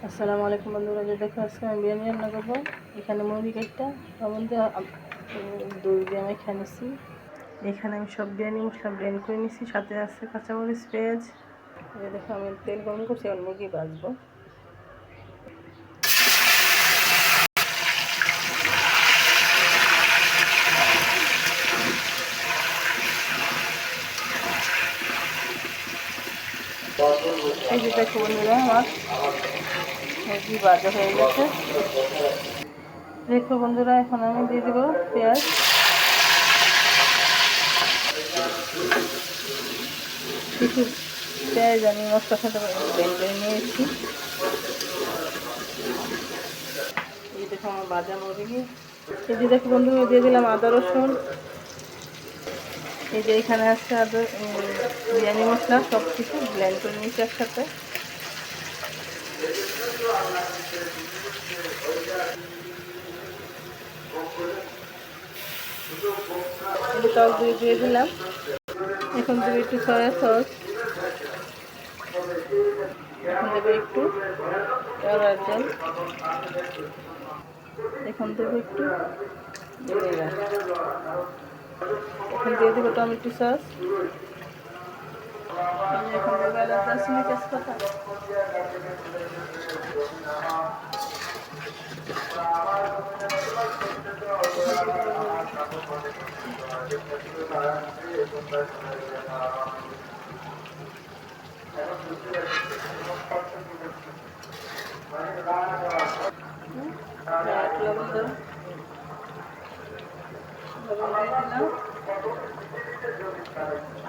আসসালামু আলাইকুম বন্ধুরা, যে দেখো আজকে আমি বিরিয়ানি রান্না করবো। এখানে মুরগি একটা তার মধ্যে দই দিয়ে আমি খেয়ে নিচ্ছি। এখানে আমি সব বিরিয়ানি মশলা ব্লেন্ড করে নিচ্ছি, সাথে আছে কাঁচামরিচ, পেঁয়াজ। এই দেখো আমি তেল গরম করছি, আর মুরগি ভাজবো। এই যে দেখো বন্ধুরা, আমার মুরগি ভাজা হয়ে গেছে। দেখো বন্ধুরা, এখন আমি দিয়ে দেবো পেঁয়াজ। কিছু পেঁয়াজ আমি মশলার সাথে ব্লেন্ড করে নিয়েছি। এই দেখো আমার ভাজা মুরগি। এই যে দেখো বন্ধুরা, দিয়ে দিলাম আদা রসুন। এই যে এখানে আছে আদা, বিরিয়ানি মশলা, সব কিছু ব্লেন্ড করে নিয়েছি একসাথে। টক দই দিয়ে দিলাম। এখন দেবো একটু সয়া সস, এখন দেবো একটু কেওড়ার জল, এখন দেবো একটু ভিনেগার, এখন দিয়ে দেবো টমেটো সস, এখন দেবো এলাচ, দারচিনি, তেজপাতা।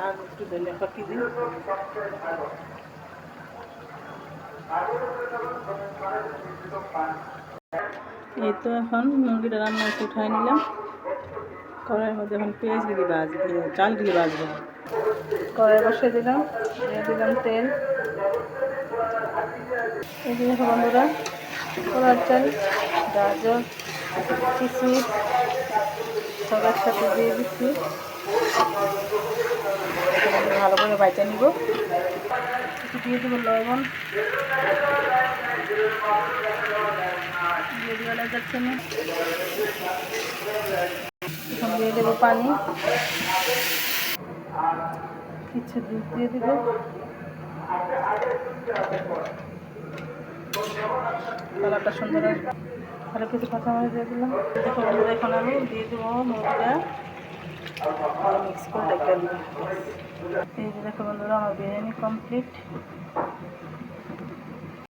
আর একটু ধনিয়া পাতা দিই। এই তো এখন মুরগিটা রান্না করে উঠাই নিলাম। কড়াইয়ের মধ্যে এখন পেঁয়াজগুলি ভাজবো, চালগুলি ভাজবো। কড়াই বসিয়ে দিলাম, দিয়ে দিলাম তেল। এই যে দেখো বন্ধুরা, কলার চাল, গাজর, কিশমিশ সব একসাথে দিয়ে দিচ্ছি। ভালো করে ভাজা নিব। একটু দিয়ে দেবো লবণ, দিয়ে দেওয়া যাচ্ছে না। এখন দিয়ে দেবো পানি, কিছু দুধ দিয়ে দেবো। কালারটা সুন্দর আসবে। আরও কিছু কাঁচামরিচ দিয়ে দিলাম। দেখো বন্ধুরা, এখন আমি দিয়ে দেবো মুরগিটা, মিক্স করে রেখে দিব। এই যে দেখো বন্ধুরা, আমার বিরিয়ানি কমপ্লিট।